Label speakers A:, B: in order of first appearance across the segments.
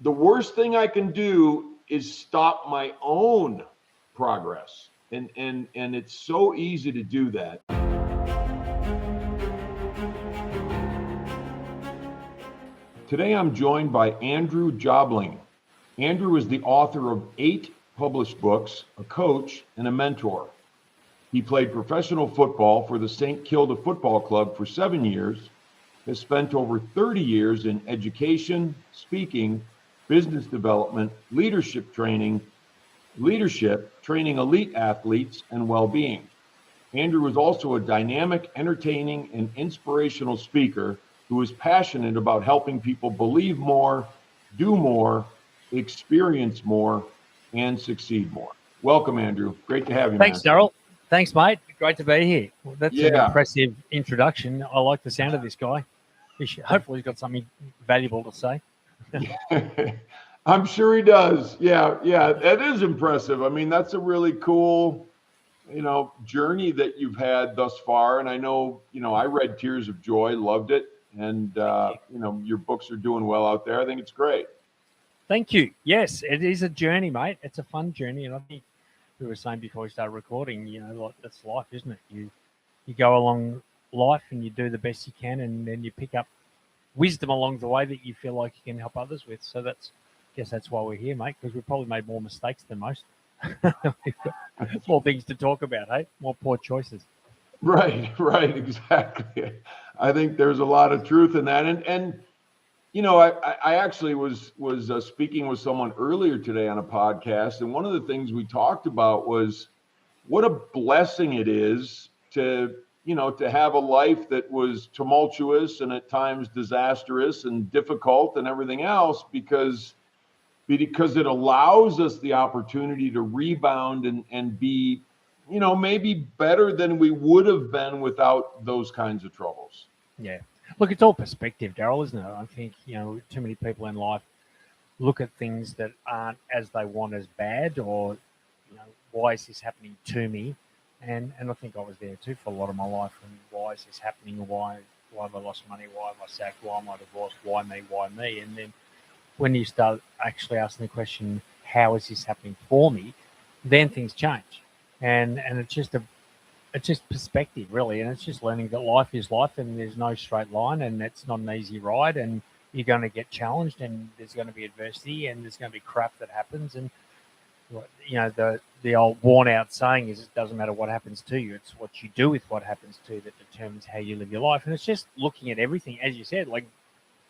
A: the worst thing I can do is stop my own progress. And it's so easy to do that. Today I'm joined by Andrew Jobling. Andrew is the author of 8 published books, a coach, and a mentor. He played professional football for the St. Kilda Football Club for 7 years, has spent over 30 years in education, speaking, business development, leadership training elite athletes, and well-being. Andrew is also a dynamic, entertaining, and inspirational speaker who is passionate about helping people believe more, do more, experience more, and succeed more. Welcome, Andrew. Great to have you,
B: Thanks,
A: man.
B: Daryl. Thanks, mate. Great to be here. Well, that's an
A: Yeah.
B: impressive introduction. I like the sound of this guy. Hopefully he's got something valuable to say.
A: I'm sure he does. Yeah, that is impressive. I mean, that's a really cool, journey that you've had thus far. And I know, I read Tears of Joy, loved it. And, your books are doing well out there. I think it's great.
B: Thank you. Yes, it is a journey, mate. It's a fun journey. And I think we were saying before we started recording, like that's life, isn't it? You go along life and you do the best you can, and then you pick up wisdom along the way that you feel like you can help others with. So I guess that's why we're here, mate, because we've probably made more mistakes than most. We've got more things to talk about, hey? More poor choices.
A: Right, exactly. I think there's a lot of truth in that. And I actually was speaking with someone earlier today on a podcast, and one of the things we talked about was what a blessing it is to have a life that was tumultuous and at times disastrous and difficult and everything else, because it allows us the opportunity to rebound and be, maybe better than we would have been without those kinds of troubles.
B: Yeah. Look, it's all perspective, Daryl, isn't it? I think, too many people in life look at things that aren't as they want as bad, or, why is this happening to me? And I think I was there too for a lot of my life. And why is this happening? Why have I lost money? Why have I sacked? Why am I divorced? Why me? And then when you start actually asking the question, how is this happening for me? Then things change. And it's just perspective, really. And it's just learning that life is life and there's no straight line and it's not an easy ride, and you're going to get challenged and there's going to be adversity and there's going to be crap that happens. And, the old worn out saying is it doesn't matter what happens to you. It's what you do with what happens to you that determines how you live your life. And it's just looking at everything, as you said, like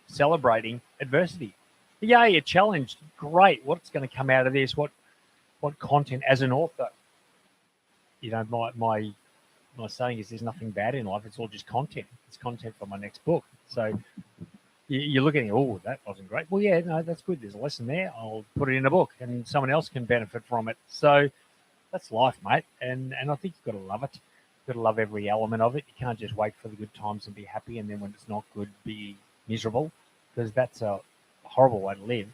B: celebrating adversity. Yeah, you're challenged. Great. What's going to come out of this? What content as an author? My saying is there's nothing bad in life. It's all just content. It's content for my next book. So you're looking at, oh, that wasn't great. Well, yeah, no, that's good. There's a lesson there. I'll put it in a book and someone else can benefit from it. So that's life, mate. And I think you've got to love it. You've got to love every element of it. You can't just wait for the good times and be happy, and then when it's not good, be miserable, because that's a horrible way to live.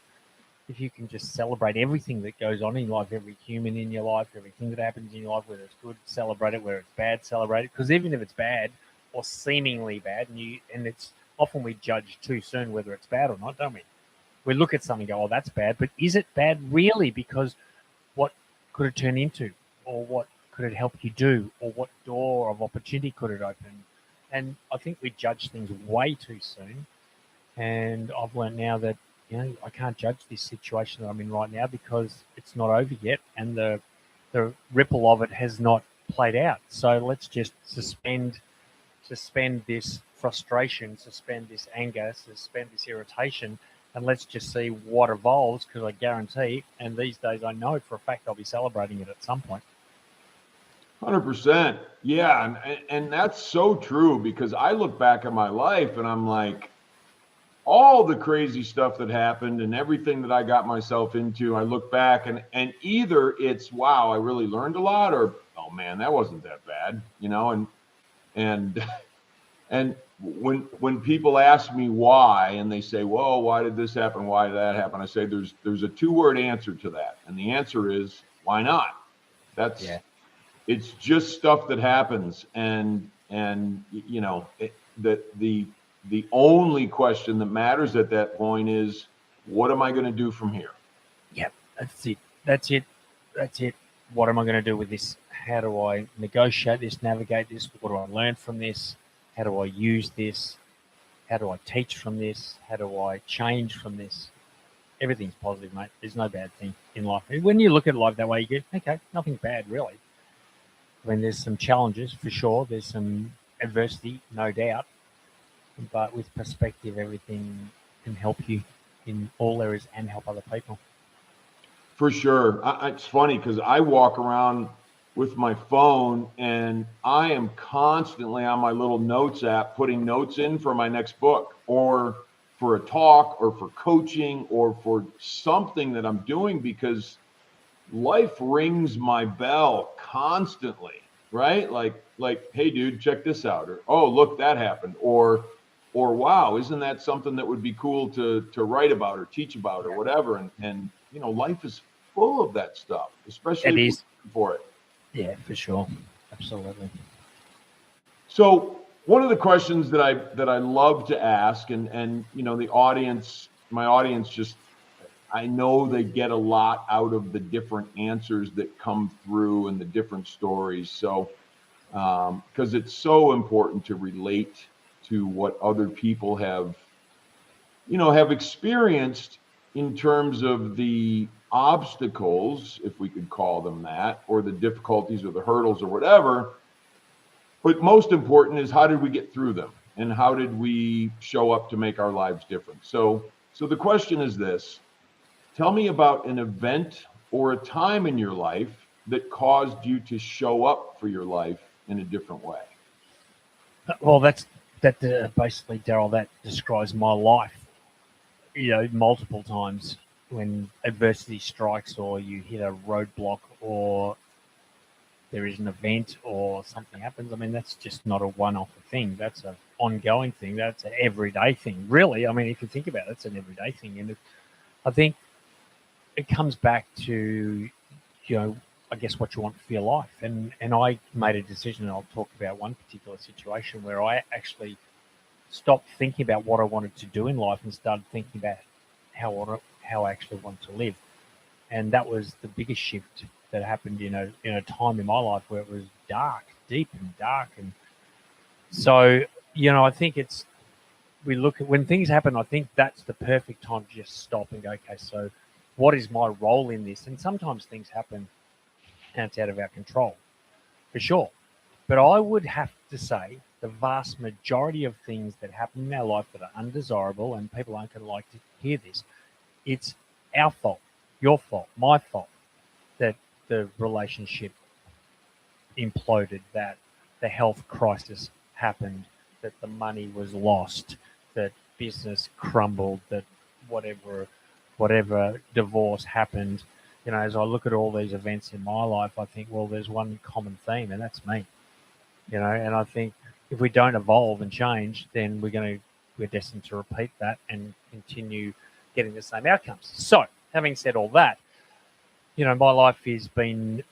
B: If you can just celebrate everything that goes on in life, every human in your life, everything that happens in your life, whether it's good, celebrate it, whether it's bad, celebrate it. Because even if it's bad or seemingly bad, and it's often we judge too soon whether it's bad or not, don't we? We look at something and go, oh, that's bad. But is it bad really? Because what could it turn into? Or what could it help you do? Or what door of opportunity could it open? And I think we judge things way too soon. And I've learned now that, I can't judge this situation that I'm in right now because it's not over yet and the ripple of it has not played out. So let's just suspend this frustration, suspend this anger, suspend this irritation, and let's just see what evolves, because I guarantee, and these days I know for a fact I'll be celebrating it at some point.
A: 100%. Yeah, and that's so true, because I look back at my life and I'm like, all the crazy stuff that happened and everything that I got myself into, I look back and either it's, wow, I really learned a lot, or, oh man, that wasn't that bad, and when people ask me why, and they say, well, why did this happen? Why did that happen? I say, there's a 2-word answer to that. And the answer is, why not? It's just stuff that happens. And the only question that matters at that point is, what am I going to do from here?
B: Yep, that's it. That's it. That's it. What am I going to do with this? How do I negotiate this, navigate this? What do I learn from this? How do I use this? How do I teach from this? How do I change from this? Everything's positive, mate. There's no bad thing in life. When you look at life that way, you get, okay, nothing bad, really. I mean, there's some challenges for sure. There's some adversity, no doubt. But with perspective, everything can help you in all areas and help other people.
A: For sure. It's funny because I walk around with my phone and I am constantly on my little notes app putting notes in for my next book or for a talk or for coaching or for something that I'm doing, because life rings my bell constantly, right? Like, hey dude, check this out, or oh, look, that happened, or wow, isn't that something that would be cool to write about or teach about or whatever? And life is full of that stuff, especially if you're looking for it.
B: Yeah, for sure. Absolutely.
A: So one of the questions that I love to ask, and the audience, my audience, just, I know they get a lot out of the different answers that come through and the different stories. So because it's so important to relate to what other people have experienced in terms of the obstacles, if we could call them that, or the difficulties or the hurdles or whatever. But most important is, how did we get through them, and how did we show up to make our lives different? So the question is this: tell me about an event or a time in your life that caused you to show up for your life in a different way.
B: Well, basically, Daryl, that describes my life. Multiple times when adversity strikes, or you hit a roadblock, or there is an event, or something happens. I mean, that's just not a one-off thing. That's an ongoing thing. That's an everyday thing, really. I mean, if you think about it, it's an everyday thing. And I think it comes back to, I guess, what you want for your life. And I made a decision, and I'll talk about one particular situation where I actually stopped thinking about what I wanted to do in life and started thinking about how I actually want to live. And that was the biggest shift that happened in a time in my life where it was dark, deep and dark. And so, I think we look at when things happen, I think that's the perfect time to just stop and go, okay, so what is my role in this? And sometimes things happen and it's out of our control, for sure. But I would have to say the vast majority of things that happen in our life that are undesirable, and people aren't going to like to hear this, it's our fault, your fault, my fault, that the relationship imploded, that the health crisis happened, that the money was lost, that business crumbled, that whatever divorce happened. As I look at all these events in my life, I think, well, there's one common theme, and that's me. And I think if we don't evolve and change, then we're destined to repeat that and continue getting the same outcomes. So, having said all that, my life has been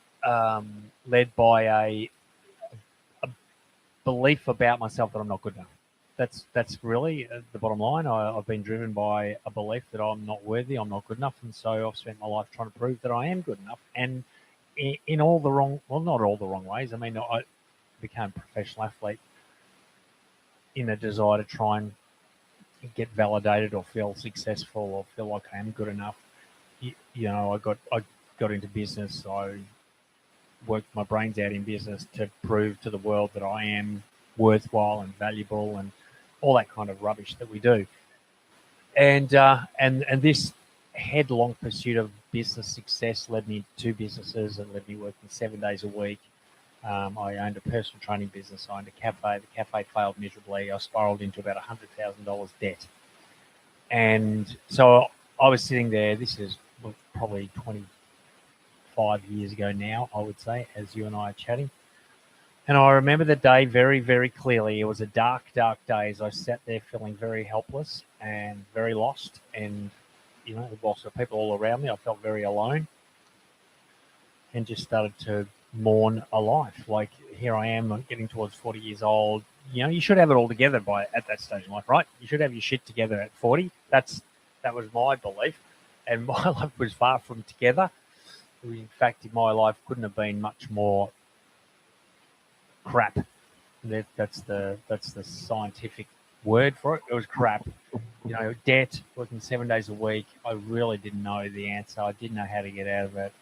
B: led by a belief about myself that I'm not good enough. That's really the bottom line. I've been driven by a belief that I'm not worthy, I'm not good enough, and so I've spent my life trying to prove that I am good enough. And in all the wrong, well, not all the wrong ways. I mean, I became a professional athlete in a desire to try and get validated or feel successful or feel like I am good enough. I got into business. I worked my brains out in business to prove to the world that I am worthwhile and valuable and all that kind of rubbish that we do. And this headlong pursuit of business success led me to businesses and led me working 7 days a week. I owned a personal training business. I owned a cafe. The cafe failed miserably. I spiraled into about $100,000 debt. And so I was sitting there. This is probably 25 years ago now, I would say, as you and I are chatting. And I remember the day very, very clearly. It was a dark, dark day as I sat there feeling very helpless and very lost. And, whilst there were people all around me, I felt very alone and just started to mourn a life. Like, here I am, I'm getting towards 40 years old. You should have it all together at that stage in life, right? You should have your shit together at 40. That's That was my belief. And my life was far from together. In fact, my life couldn't have been much more crap. That's the scientific word for it. It was crap. Debt, working 7 days a week. I really didn't know the answer. I didn't know how to get out of it.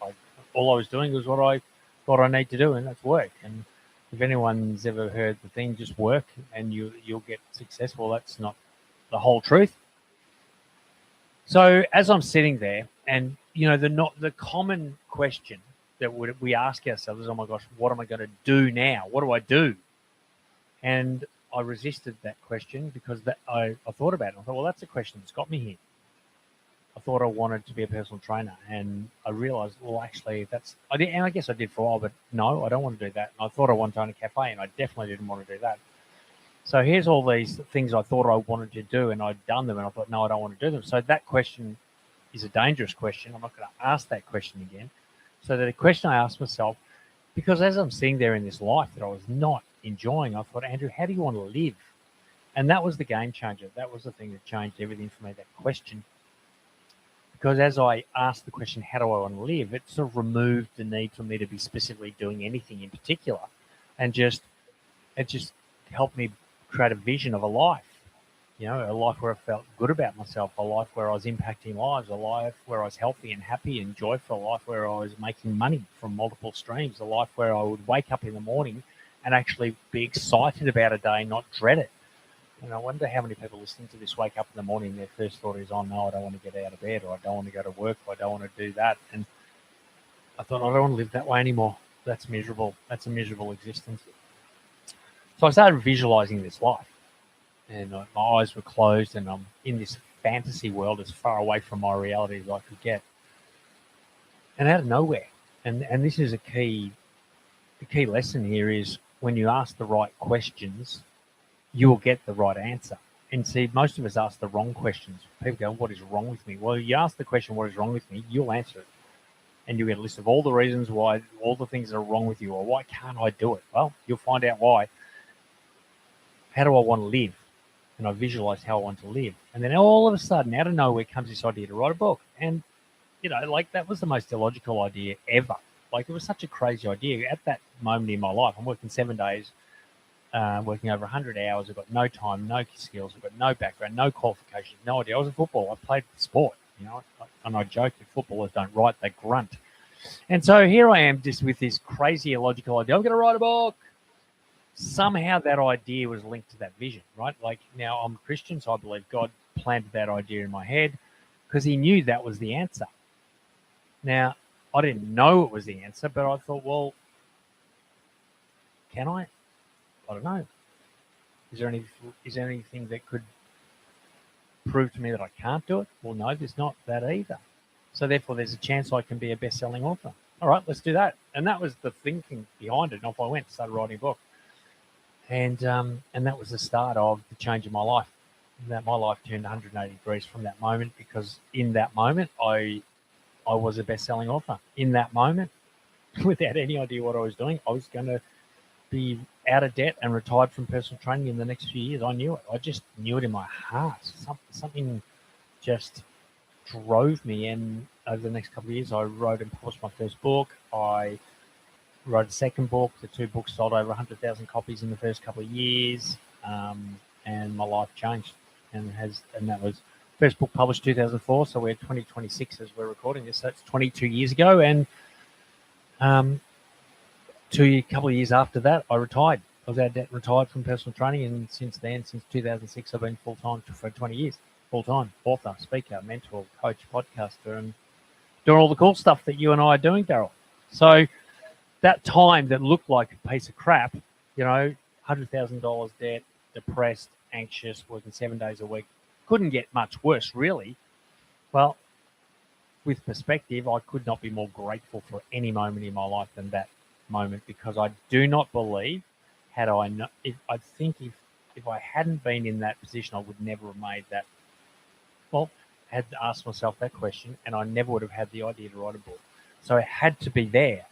B: All I was doing was what I thought I need to do, and that's work. And if anyone's ever heard the thing, just work and you'll get successful, that's not the whole truth. So as I'm sitting there, and the common question that we ask ourselves is, oh my gosh, what am I going to do now? What do I do? And I resisted that question because I thought about it. I thought, well, that's a question that's got me here. I thought I wanted to be a personal trainer, and I realized, well, actually, I guess I did for a while, but no, I don't want to do that. And I thought I wanted to own a cafe, and I definitely didn't want to do that. So here's all these things I thought I wanted to do, and I'd done them, and I thought, no, I don't want to do them. So that question is a dangerous question. I'm not going to ask that question again. So the question I asked myself, because as I'm sitting there in this life that I was not enjoying, I thought, Andrew, how do you want to live? And that was the game changer. That was the thing that changed everything for me, that question. Because as I asked the question, how do I want to live, it sort of removed the need for me to be specifically doing anything in particular, and it just helped me create a vision of a life, a life where I felt good about myself, a life where I was impacting lives, a life where I was healthy and happy and joyful, a life where I was making money from multiple streams, a life where I would wake up in the morning and actually be excited about a day, not dread it. And I wonder how many people listening to this wake up in the morning, their first thought is, oh, no, I don't want to get out of bed, or I don't want to go to work, or I don't want to do that. And I thought, I don't want to live that way anymore. That's miserable. That's a miserable existence. So I started visualizing this life. And my eyes were closed, and I'm in this fantasy world as far away from my reality as I could get. And out of nowhere, and this is the key lesson here is when you ask the right questions, you will get the right answer. And see, most of us ask the wrong questions. People go, what is wrong with me? Well, you ask the question, what is wrong with me? You'll answer it. And you'll get a list of all the reasons why, all the things that are wrong with you, or why can't I do it? Well, you'll find out why. How do I want to live? And I visualized how I want to live. And then all of a sudden, out of nowhere, comes this idea to write a book. And, that was the most illogical idea ever. It was such a crazy idea. At that moment in my life, I'm working 7 days, working over 100 hours. I've got no time, no skills. I've got no background, no qualifications, no idea. I was a footballer. I played sport, and I joke that footballers don't write, they grunt. And so here I am just with this crazy illogical idea. I'm going to write a book. Somehow that idea was linked to that vision, right? Now I'm a Christian, so I believe God planted that idea in my head because he knew that was the answer. Now, I didn't know it was the answer, but I thought, well, can I? I don't know. Is there anything that could prove to me that I can't do it? Well, no, there's not that either. So therefore, there's a chance I can be a best-selling author. All right, let's do that. And that was the thinking behind it. And off I went, started writing a book. And that was the start of the change of my life. That my life turned 180 degrees from that moment, because in that moment, I was a best-selling author. In that moment, without any idea what I was doing, I was going to be out of debt and retired from personal training in the next few years. I knew it. I just knew it in my heart. Something just drove me. And over the next couple of years, I wrote and published my first book. I wrote a second book. The two books sold over 100,000 copies in the first couple of years, and my life changed. And that was first book published 2004. So we're 2026 as we're recording this. So it's 22 years ago. And a couple of years after that, I retired. I was out of debt, retired from personal training, and since then, since 2006, I've been full-time for 20 years. Full-time author, speaker, mentor, coach, podcaster, and doing all the cool stuff that you and I are doing, Daryl. So that time that looked like a piece of crap, $100,000 debt, depressed, anxious, working 7 days a week, couldn't get much worse, really. Well, with perspective, I could not be more grateful for any moment in my life than that moment, because I do not believe, if I hadn't been in that position, I would never have made that. Well, I had to ask myself that question, and I never would have had the idea to write a book. So it had to be there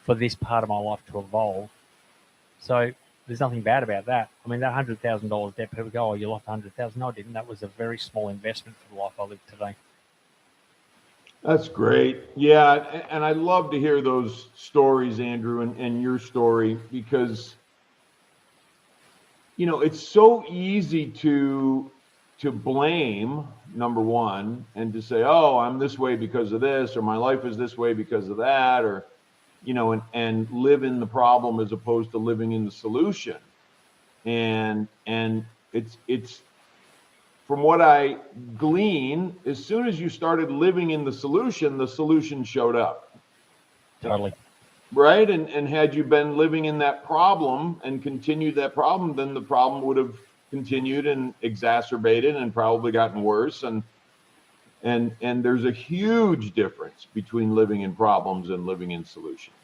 B: for this part of my life to evolve. So There's nothing bad about that. I mean, that $100,000 debt, people go, oh, you lost 100,000. No, I didn't. That was a very small investment for the life I live today.
A: That's great. Yeah, and I love to hear those stories, Andrew, and your story, because it's so easy to blame, number one, and to say, oh, I'm this way because of this, or my life is this way because of that, or and live in the problem as opposed to living in the solution. And it's from what I glean, as soon as you started living in the solution showed up.
B: Totally.
A: Right. And had you been living in that problem and continued that problem, then the problem would have continued and exacerbated and probably gotten worse. And there's a huge difference between living in problems and living in solutions.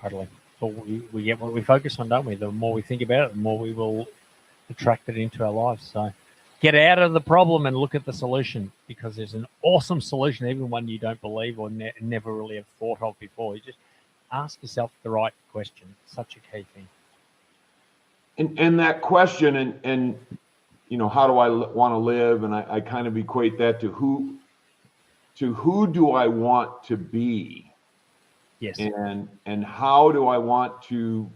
B: Totally. But we get what we focus on, don't we? The more we think about it, the more we will attract it into our lives. So get out of the problem and look at the solution, because there's an awesome solution, even one you don't believe or never really have thought of before. You just ask yourself the right question. Such a key thing.
A: And that question and how do I want to live? And I kind of equate that to who do I want to be?
B: Yes.
A: And how do I want to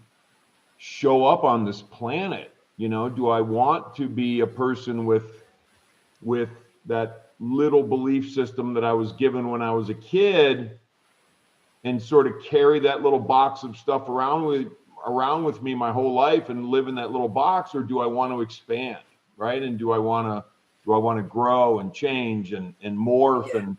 A: show up on this planet? Do I want to be a person with that little belief system that I was given when I was a kid, and sort of carry that little box of stuff around with me my whole life and live in that little box? Or do I want to expand, right? And do I want to grow and change and morph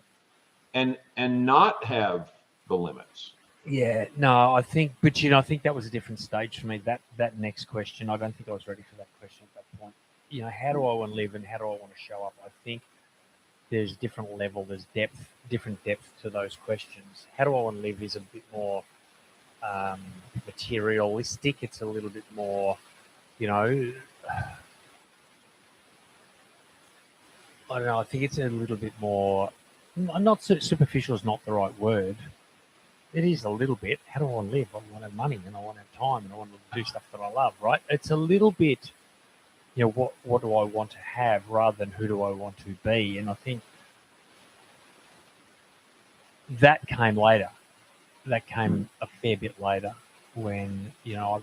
A: and not have the limits?
B: Yeah, no, I think that was a different stage for me. That next question, I don't think I was ready for that question at that point. How do I want to live and how do I want to show up? I think there's different level, there's different depth to those questions. How do I want to live is a bit more materialistic. It's a little bit more, I don't know. I think it's a little bit more, not superficial is not the right word. It is a little bit. How do I want to live? I want to have money and I want to have time and I want to do stuff that I love, right? It's a little bit, what do I want to have rather than who do I want to be? And I think that came later. That came a fair bit later when, I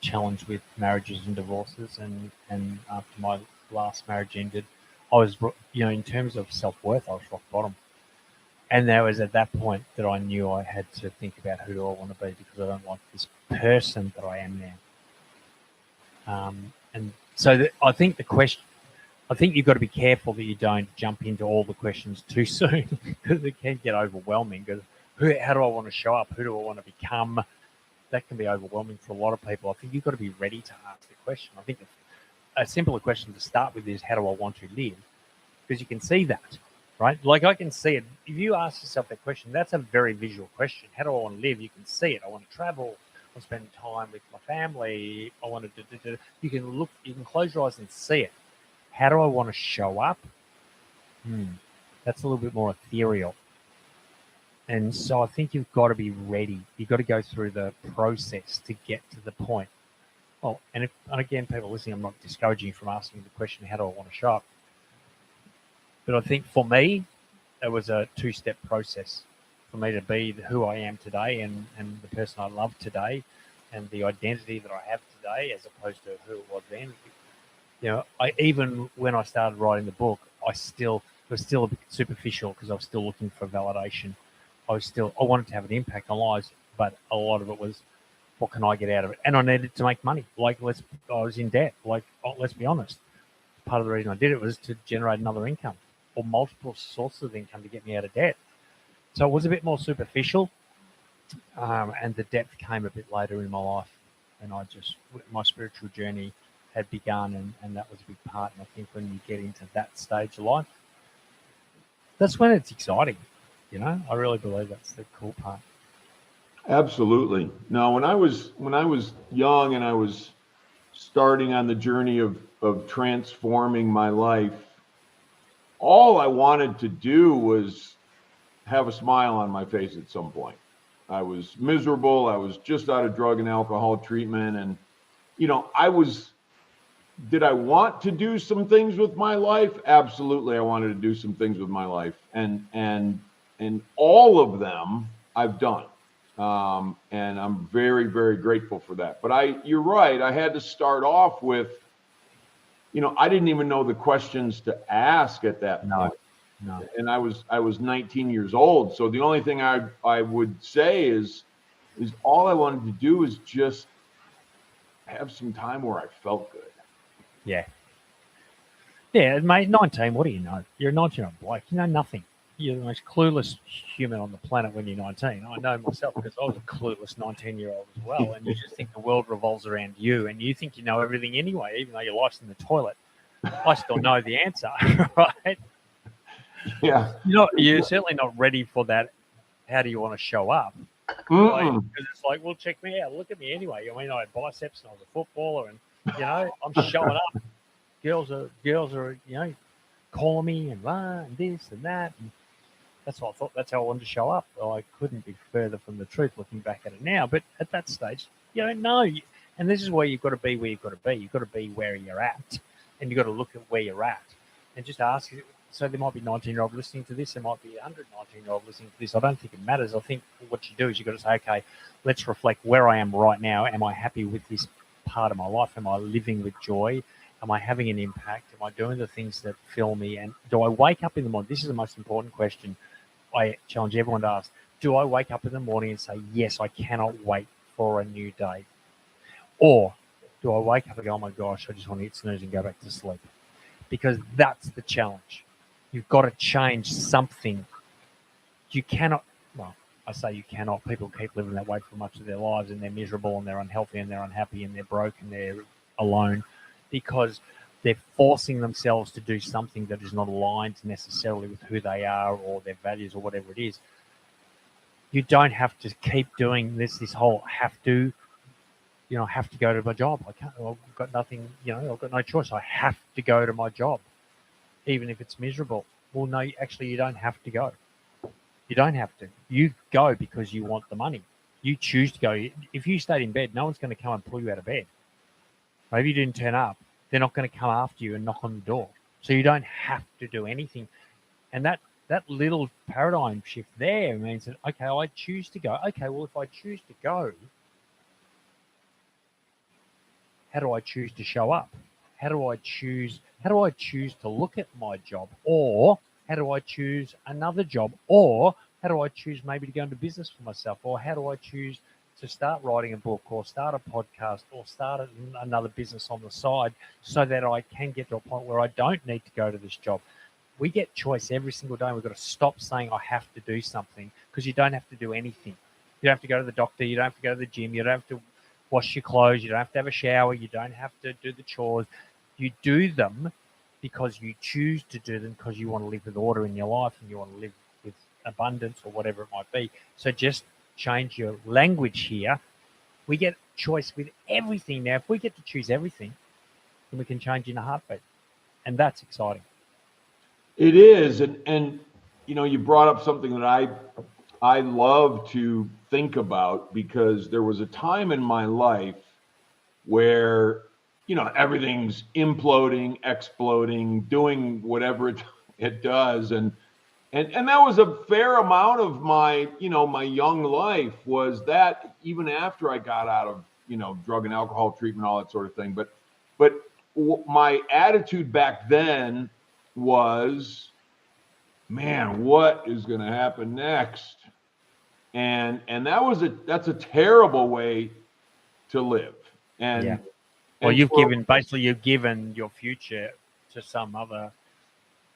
B: challenged with marriages and divorces. And after my last marriage ended, I was, in terms of self-worth, I was rock bottom. And that was at that point that I knew I had to think about who do I want to be, because I don't like this person that I am now. And so I think you've got to be careful that you don't jump into all the questions too soon, because it can get overwhelming. Because how do I want to show up? Who do I want to become? That can be overwhelming for a lot of people. I think you've got to be ready to ask the question. I think a simpler question to start with is, how do I want to live? Because you can see that. Right? Like I can see it. If you ask yourself that question, that's a very visual question. How do I want to live? You can see it. I want to travel. I want to spend time with my family. I want to You can look, you can close your eyes and see it. How do I want to show up? That's a little bit more ethereal. And so I think you've got to be ready. You've got to go through the process to get to the point. Well, and again, people listening, I'm not discouraging you from asking the question, how do I want to show up? But I think for me, it was a two-step process for me to be who I am today and the person I love today and the identity that I have today, as opposed to who it was then. Even when I started writing the book, it was still a bit superficial, because I was still looking for validation. I wanted to have an impact on lives, but a lot of it was, what can I get out of it? And I needed to make money. I was in debt. Let's be honest. Part of the reason I did it was to generate another income, or multiple sources of income to get me out of debt. So it was a bit more superficial, and the depth came a bit later in my life. And my spiritual journey had begun, and that was a big part. And I think when you get into that stage of life, that's when it's exciting. I really believe that's the cool part.
A: Absolutely. Now, when I was young and I was starting on the journey of transforming my life, all I wanted to do was have a smile on my face at some point. I was miserable. I was just out of drug and alcohol treatment, did I want to do some things with my life? Absolutely. I wanted to do some things with my life, and all of them I've done. And I'm very, very grateful for that. But you're right. I had to start off with, I didn't even know the questions to ask at that point.
B: No.
A: And I was 19 years old. So the only thing I would say is all I wanted to do is just have some time where I felt good.
B: Yeah. Yeah, mate, 19, what do you know? You're a 19-year-old bloke. You know nothing. You're the most clueless human on the planet when you're 19. I know myself because I was a clueless 19-year-old as well. And you just think the world revolves around you and you think you know everything anyway, even though your life's in the toilet. I still know the answer, right?
A: Yeah.
B: You're certainly not ready for that. How do you want to show up? Because it's like, well, check me out. Look at me anyway. I mean, I had biceps and I was a footballer and, I'm showing up. Girls are, calling me and this and that. And that's what I thought. That's how I wanted to show up. Well, I couldn't be further from the truth looking back at it now. But at that stage, you don't know. And this is where you've got to be where you've got to be. You've got to be where you're at. And you've got to look at where you're at. And just ask. So there might be 19-year-old listening to this. There might be 119-year-old listening to this. I don't think it matters. I think what you do is you've got to say, okay, let's reflect where I am right now. Am I happy with this part of my life? Am I living with joy? Am I having an impact? Am I doing the things that fill me? And do I wake up in the morning? This is the most important question I challenge everyone to ask. Do I wake up in the morning and say, yes, I cannot wait for a new day? Or do I wake up and go, oh my gosh, I just want to hit snooze and go back to sleep? Because that's the challenge. You've got to change something. You cannot, well, I say you cannot. People keep living that way for much of their lives and they're miserable and they're unhealthy and they're unhappy and they're broke and they're alone because they're forcing themselves to do something that is not aligned necessarily with who they are or their values or whatever it is. You don't have to keep doing this whole have to go to my job. I've got nothing, I've got no choice. I have to go to my job, even if it's miserable. Well, no, actually, you don't have to go. You don't have to. You go because you want the money. You choose to go. If you stayed in bed, no one's going to come and pull you out of bed. Maybe you didn't turn up. They're not going to come after you and knock on the door. So you don't have to do anything. And that little paradigm shift there means that, okay, I choose to go. Okay, well, if I choose to go, how do I choose to show up? How do I choose to look at my job? Or how do I choose another job? Or how do I choose maybe to go into business for myself? Or how do I choose to start writing a book or start a podcast or start another business on the side so that I can get to a point where I don't need to go to this job? We get choice every single day. We've got to stop saying I have to do something because you don't have to do anything. You don't have to go to the doctor. You don't have to go to the gym. You don't have to wash your clothes. You don't have to have a shower. You don't have to do the chores. You do them because you choose to do them because you want to live with order in your life and you want to live with abundance or whatever it might be. So just change your language here. We get choice with everything now. If we get to choose everything, then we can change in a heartbeat. And that's exciting.
A: It is. And you brought up something that I love to think about because there was a time in my life where, everything's imploding, exploding, doing whatever it does. And that was a fair amount of my, my young life was that even after I got out of, drug and alcohol treatment, all that sort of thing. But my attitude back then was, man, what is going to happen next? And that's a terrible way to live. And
B: yeah. Well, you've given your future to some other,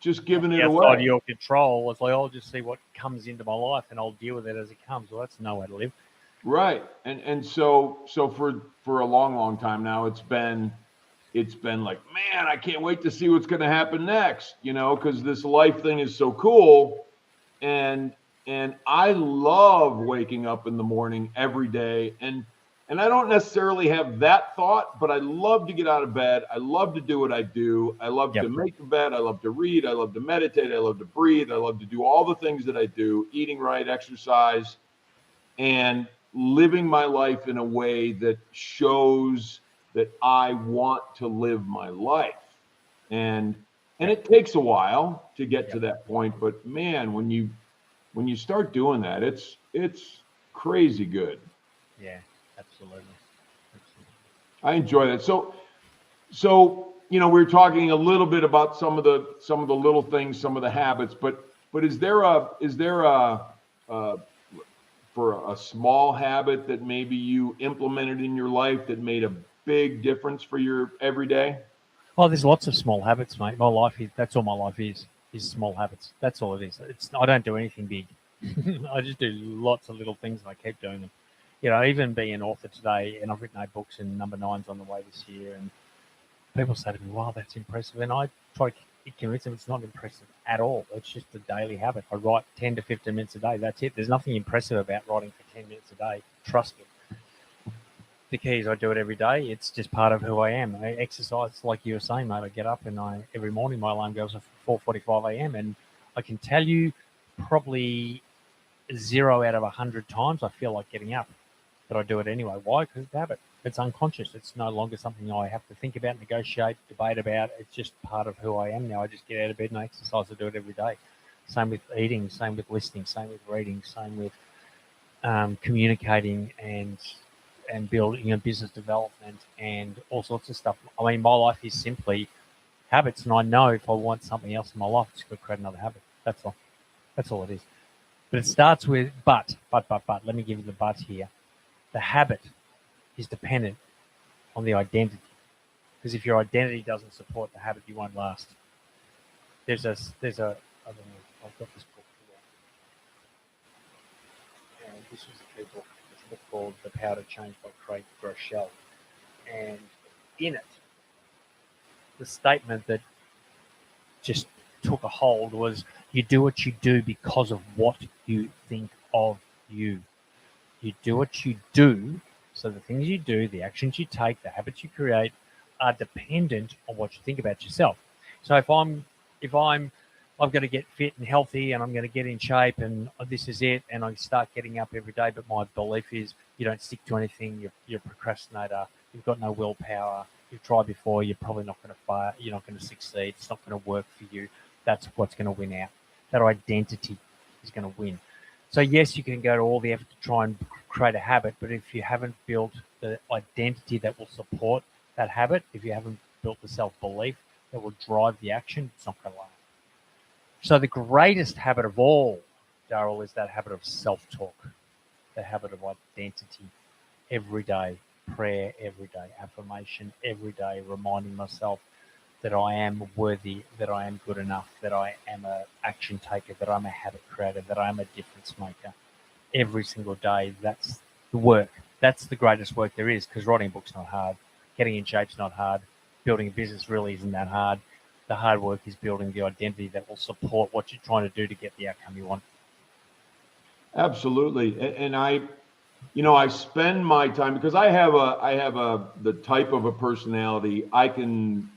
A: just giving it
B: outside
A: away.
B: your control. It's like, I'll just see what comes into my life and I'll deal with it as it comes. Well, that's no way to live.
A: Right. And so for a long time now, it's been like, man, I can't wait to see what's going to happen next, because this life thing is so cool. And I love waking up in the morning every day. And I don't necessarily have that thought, but I love to get out of bed. I love to do what I do. I love to make the bed. I love to read. I love to meditate. I love to breathe. I love to do all the things that I do, eating right, exercise, and living my life in a way that shows that I want to live my life. And it takes a while to get to that point, but man, when you start doing that, it's crazy good.
B: Yeah, absolutely.
A: I enjoy that. So we were talking a little bit about some of the little things, some of the habits, but is there a for a small habit that maybe you implemented in your life that made a big difference for your everyday?
B: Well, there's lots of small habits, mate. My life is, that's all my life is small habits. That's all it is. I don't do anything big. I just do lots of little things and I keep doing them. Even being an author today, and I've written 8 books and number 9's on the way this year, and people say to me, wow, that's impressive. And I try to convince them it's not impressive at all. It's just a daily habit. I write 10 to 15 minutes a day. That's it. There's nothing impressive about writing for 10 minutes a day. Trust me. The key is I do it every day. It's just part of who I am. I exercise, like you were saying, mate. I get up and every morning my alarm goes off at 4:45 a.m. And I can tell you probably 0 out of 100 times I feel like getting up. But I do it anyway. Why? Because it's a habit. It's unconscious. It's no longer something I have to think about, negotiate, debate about. It's just part of who I am now. I just get out of bed and I exercise. I do it every day. Same with eating, same with listening, same with reading, same with communicating and building business development and all sorts of stuff. I mean, my life is simply habits, and I know if I want something else in my life, it's going to create another habit. That's all. That's all it is. But it starts with but. Let me give you the but here. The habit is dependent on the identity, because if your identity doesn't support the habit, you won't last. There's a I don't know. I've got this book here. And this was a key book. It's a book called The Power to Change by Craig Groeschel. And in it, the statement that just took a hold was, you do what you do because of what you think of you. You do what you do, so the things you do, the actions you take, the habits you create are dependent on what you think about yourself. So if I'm going to get fit and healthy and I'm going to get in shape and this is it, and I start getting up every day, but my belief is you don't stick to anything, you're a procrastinator, you've got no willpower, you've tried before, you're probably not going to fire, you're not going to succeed, it's not going to work for you. That's what's going to win out. That identity is going to win. So yes, you can go to all the effort to try and create a habit, but if you haven't built the identity that will support that habit, if you haven't built the self-belief that will drive the action, it's not going to last. So the greatest habit of all, Darryl, is that habit of self-talk, the habit of identity. Every day, prayer every day, affirmation every day, reminding myself that I am worthy, that I am good enough, that I am an action taker, that I'm a habit creator, that I am a difference maker. Every single day, that's the work. That's the greatest work there is, because writing a book's not hard. Getting in shape's not hard. Building a business really isn't that hard. The hard work is building the identity that will support what you're trying to do to get the outcome you want.
A: Absolutely. And I spend my time, because I have the type of a personality. I can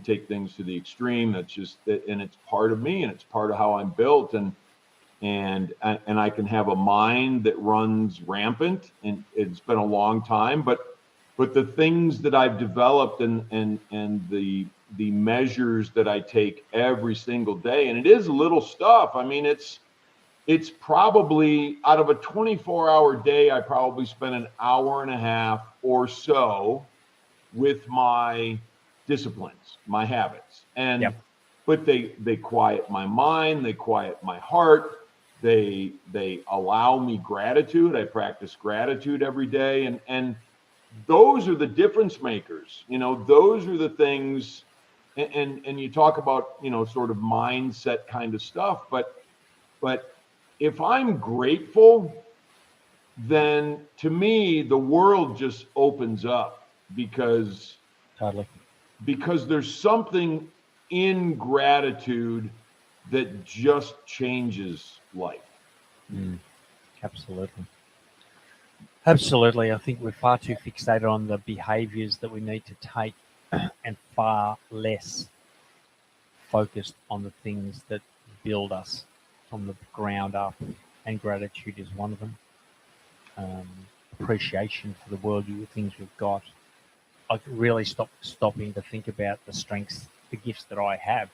A: take things to the extreme. That's just that, and it's part of me, and it's part of how I'm built, and I can have a mind that runs rampant, and it's been a long time, but the things that I've developed and the measures that I take every single day, and it is little stuff. I mean, it's probably, out of a 24-hour day, I probably spend an hour and a half or so with my disciplines, my habits. And but they quiet my mind, they quiet my heart, they allow me gratitude. I practice gratitude every day, and those are the difference makers. Those are the things, and you talk about sort of mindset kind of stuff, but if I'm grateful, then to me the world just opens up, because there's something in gratitude that just changes life.
B: Absolutely. I think we're far too fixated on the behaviors that we need to take and far less focused on the things that build us from the ground up, and gratitude is one of them. Appreciation for the world, the things we've got, I really stopping to think about the strengths, the gifts that I have,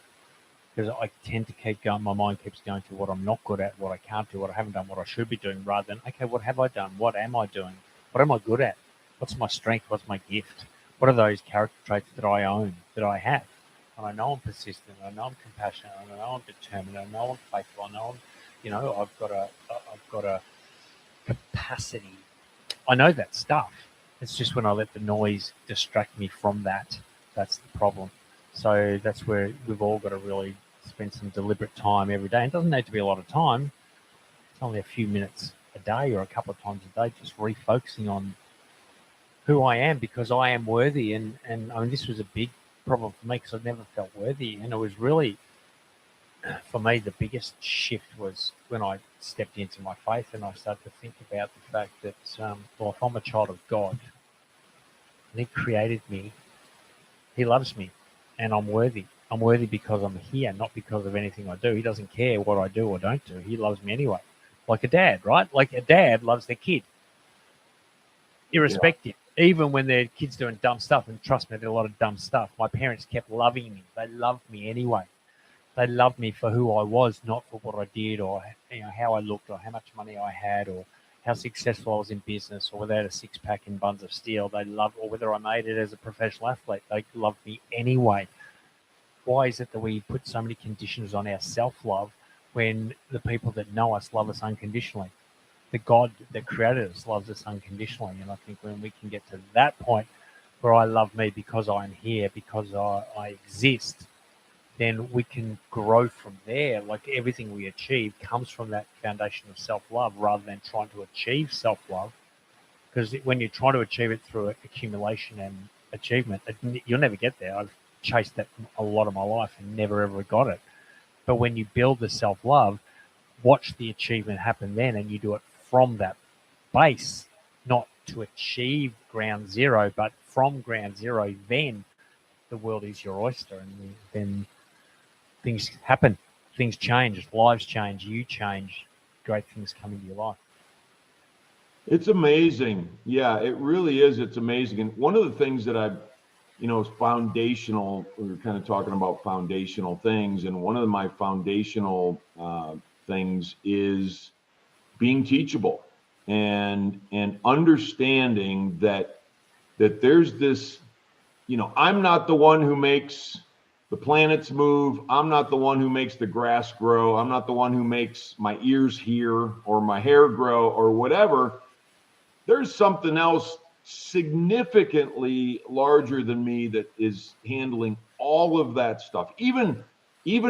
B: because I tend to keep going. My mind keeps going to what I'm not good at, what I can't do, what I haven't done, what I should be doing, rather than, okay, what have I done? What am I doing? What am I good at? What's my strength? What's my gift? What are those character traits that I own, that I have? And I know I'm persistent. I know I'm compassionate. I know I'm determined. I know I'm faithful. I know I've got a capacity. I know that stuff. It's just when I let the noise distract me from that, that's the problem. So that's where we've all got to really spend some deliberate time every day. It doesn't need to be a lot of time. It's only a few minutes a day or a couple of times a day, just refocusing on who I am, because I am worthy. And I mean, this was a big problem for me because I've never felt worthy. And it was really, for me, the biggest shift was when I stepped into my faith and I started to think about the fact that, well, if I'm a child of God and He created me, He loves me, and I'm worthy. I'm worthy because I'm here, not because of anything I do. He doesn't care what I do or don't do. He loves me anyway. Like a dad, right? Like a dad loves their kid, irrespective. Yeah. Even when their kid's doing dumb stuff, and trust me, I did a lot of dumb stuff. My parents kept loving me. They loved me anyway. They loved me for who I was, not for what I did, or how I looked, or how much money I had, or how successful I was in business, or whether I had a six-pack in buns of steel. They loved, or whether I made it as a professional athlete. They loved me anyway. Why is it that we put so many conditions on our self-love when the people that know us love us unconditionally? The God that created us loves us unconditionally. And I think when we can get to that point where I love me because I'm here, because I exist, then we can grow from there. Like everything we achieve comes from that foundation of self-love rather than trying to achieve self-love. Because when you're trying to achieve it through accumulation and achievement, you'll never get there. I've chased that a lot of my life and never ever got it. But when you build the self-love, watch the achievement happen then, and you do it from that base, not to achieve ground zero, but from ground zero, then the world is your oyster, and then things happen, things change, lives change, you change, great things come into your life.
A: It's amazing. Yeah, it really is. It's amazing. And one of the things that is foundational, we were kind of talking about foundational things, and one of my foundational things is being teachable and understanding that there's this, I'm not the one who makes the planets move. I'm not the one who makes the grass grow. I'm not the one who makes my ears hear or my hair grow or whatever. There's something else significantly larger than me that is handling all of that stuff. Even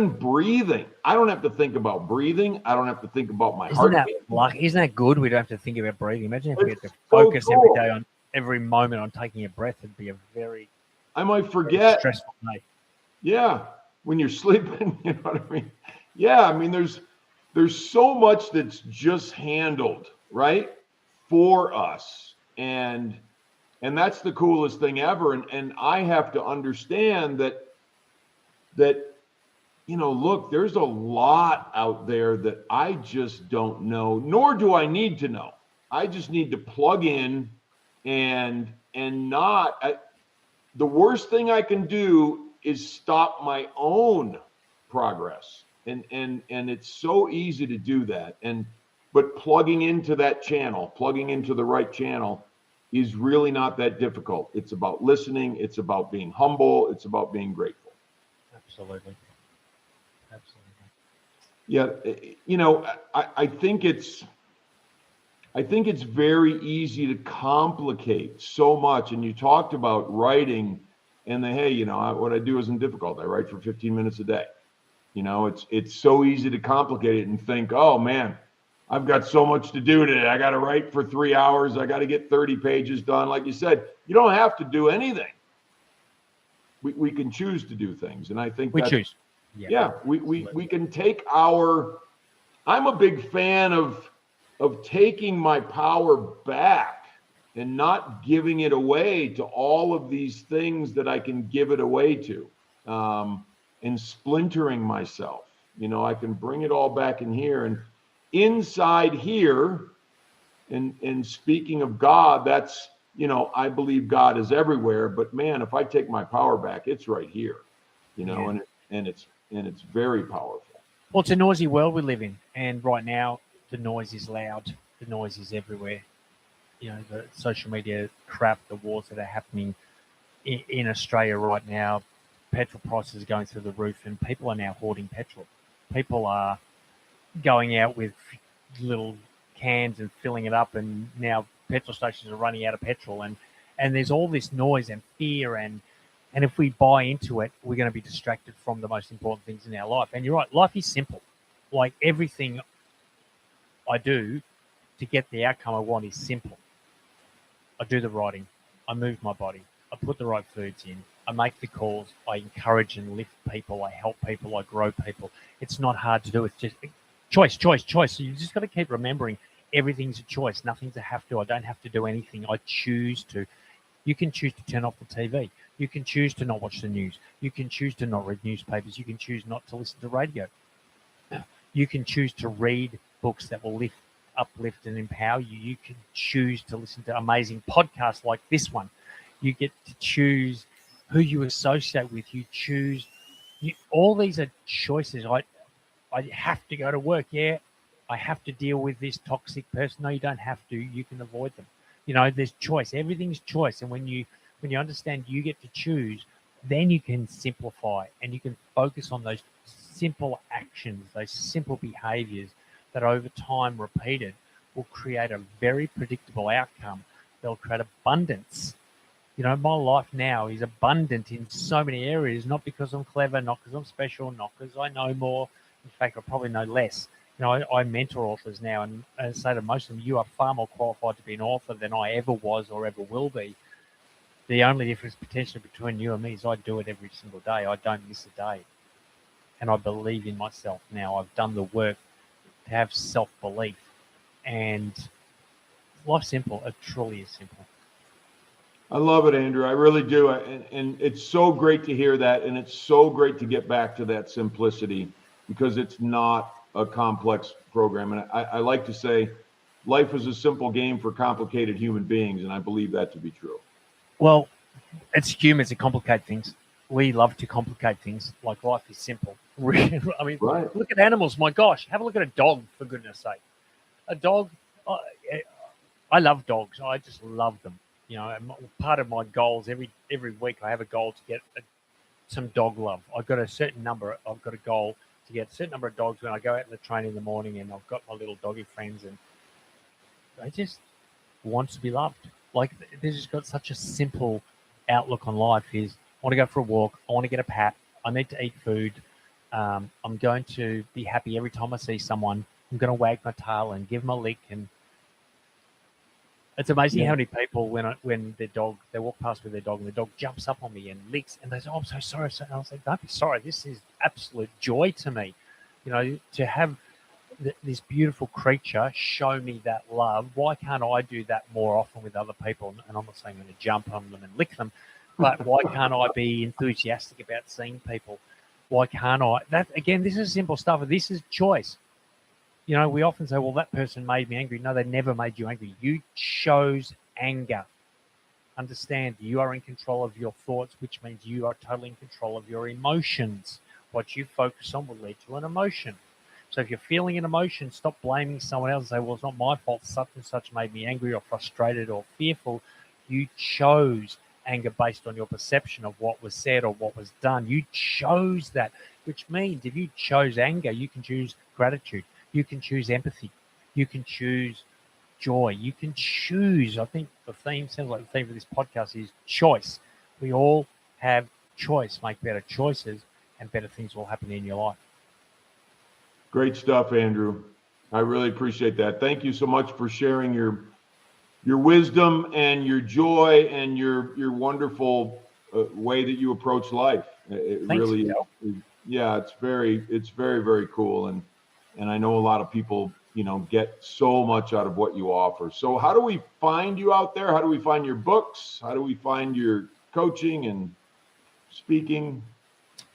A: breathing. I don't have to think about breathing. I don't have to think about my heart.
B: Isn't that good? We don't have to think about breathing. Imagine if we had to focus every day on every moment on taking a breath. It'd be a very
A: I might forget
B: stressful day.
A: Yeah, when you're sleeping, you know what I mean? Yeah, I mean there's so much that's just handled, right, for us. And that's the coolest thing ever. And I have to understand that look, there's a lot out there that I just don't know, nor do I need to know. I just need to plug in and not. The worst thing I can do is stop my own progress. And it's so easy to do that. But plugging into that channel, plugging into the right channel is really not that difficult. It's about listening. It's about being humble. It's about being grateful.
B: Absolutely.
A: Yeah. I think it's very easy to complicate so much. And you talked about writing and what I do isn't difficult. I write for 15 minutes a day. It's so easy to complicate it and think, oh man, I've got so much to do today. I got to write for 3 hours. I got to get 30 pages done. Like you said, you don't have to do anything. We can choose to do things. And I think
B: we choose.
A: Yeah, we can take I'm a big fan of taking my power back and not giving it away to all of these things that I can give it away to, and splintering myself. I can bring it all back in here, and inside here, and speaking of God, I believe God is everywhere, but man, if I take my power back, it's right here,
B: Yeah.
A: and it's very powerful.
B: Well, it's a noisy world we live in, and right now the noise is loud. The noise is everywhere. The social media crap, the wars that are happening in Australia right now, petrol prices are going through the roof, and people are now hoarding petrol. People are going out with little cans and filling it up, and now petrol stations are running out of petrol, and there's all this noise and fear, and if we buy into it, we're going to be distracted from the most important things in our life. And you're right, life is simple. Like everything I do to get the outcome I want is simple. I do the writing, I move my body, I put the right foods in, I make the calls, I encourage and lift people, I help people, I grow people. It's not hard to do. It's just choice, choice, choice. So you just got to keep remembering everything's a choice. Nothing's a have to. I don't have to do anything. I choose to. You can choose to turn off the TV. You can choose to not watch the news. You can choose to not read newspapers. You can choose not to listen to radio. You can choose to read books that will uplift and empower you. You can choose to listen to amazing podcasts like this one. You get to choose who you associate with. You choose. All these are choices. I have to go to work. Yeah, I have to deal with this toxic person. No, you don't have to. You can avoid them. There's choice. Everything's choice. And when you understand you get to choose, then you can simplify and you can focus on those simple actions, those simple behaviors that over time repeated will create a very predictable outcome. They'll create abundance. My life now is abundant in so many areas, not because I'm clever, not because I'm special, not because I know more. In fact, I probably know less. I mentor authors now, and I say to most of them, you are far more qualified to be an author than I ever was or ever will be. The only difference potentially between you and me is I do it every single day. I don't miss a day. And I believe in myself now. I've done the work to have self-belief. And life's simple. It truly is simple.
A: I love it, Andrew. I really do. And it's so great to hear that. And it's so great to get back to that simplicity because it's not a complex program. And I like to say life is a simple game for complicated human beings. And I believe that to be true.
B: Well, it's humans that complicate things. We love to complicate things. Like life is simple. I mean,
A: right.
B: Look at animals. My gosh, have a look at a dog, for goodness sake. A dog, I love dogs. I just love them. Part of my goals every week, I have a goal to get some dog love. I've got a certain number. I've got a goal to get a certain number of dogs when I go out in the train in the morning, and I've got my little doggy friends, and they just want to be loved. Like they just got such a simple outlook on life. Is I want to go for a walk. I want to get a pat. I need to eat food. I'm going to be happy every time I see someone. I'm going to wag my tail and give them a lick. And it's amazing how many people, when their dog, they walk past with their dog and the dog jumps up on me and licks, and they say, "Oh, I'm so sorry." And I'll say, "Don't be sorry. This is absolute joy to me." To have this beautiful creature show me that love. Why can't I do that more often with other people? And I'm not saying I'm going to jump on them and lick them, but why can't I be enthusiastic about seeing people? Why can't I? That again, this is simple stuff. This is choice. We often say, well, that person made me angry. No, they never made you angry. You chose anger. Understand, you are in control of your thoughts, which means you are totally in control of your emotions. What you focus on will lead to an emotion. So if you're feeling an emotion, stop blaming someone else and say, well, it's not my fault. Such and such made me angry or frustrated or fearful. You chose anger based on your perception of what was said or what was done. You chose that, which means if you chose anger, you can choose gratitude. You can choose empathy. You can choose joy. You can choose. I think the theme sounds like the theme of this podcast is choice. We all have choice. Make better choices, and better things will happen in your life.
A: Great stuff, Andrew. I really appreciate that. Thank you so much for sharing your wisdom and your joy and your wonderful way that you approach life. It
B: Thanks,
A: really,
B: Phil.
A: yeah, it's very, very cool. And I know a lot of people, get so much out of what you offer. So how do we find you out there? How do we find your books? How do we find your coaching and speaking?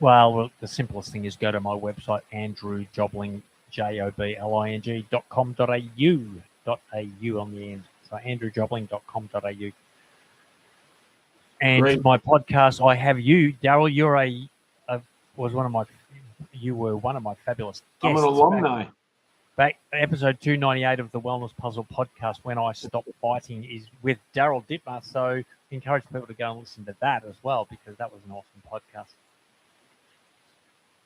B: Well, the simplest thing is go to my website, Andrew Jobling, jobling.com.au, .au on the end. So andrewjobling.com.au. And
A: Great.
B: my podcast, I have you, Daryl. You were one of my fabulous guests.
A: I'm an alumni.
B: Back episode 298 of the Wellness Puzzle podcast, When I Stopped Fighting, is with Daryl Dittmer. So I encourage people to go and listen to that as well, because that was an awesome podcast.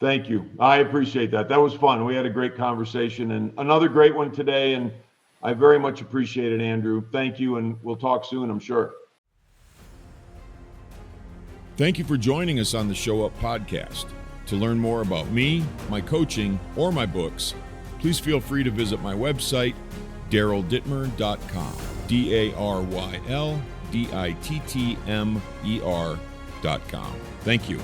A: Thank you. I appreciate that. That was fun. We had a great conversation, and another great one today. And I very much appreciate it, Andrew. Thank you. And we'll talk soon, I'm sure.
C: Thank you for joining us on the Show Up podcast. To learn more about me, my coaching, or my books, please feel free to visit my website, daryldittmer.com. DarylDittmer.com. Thank you.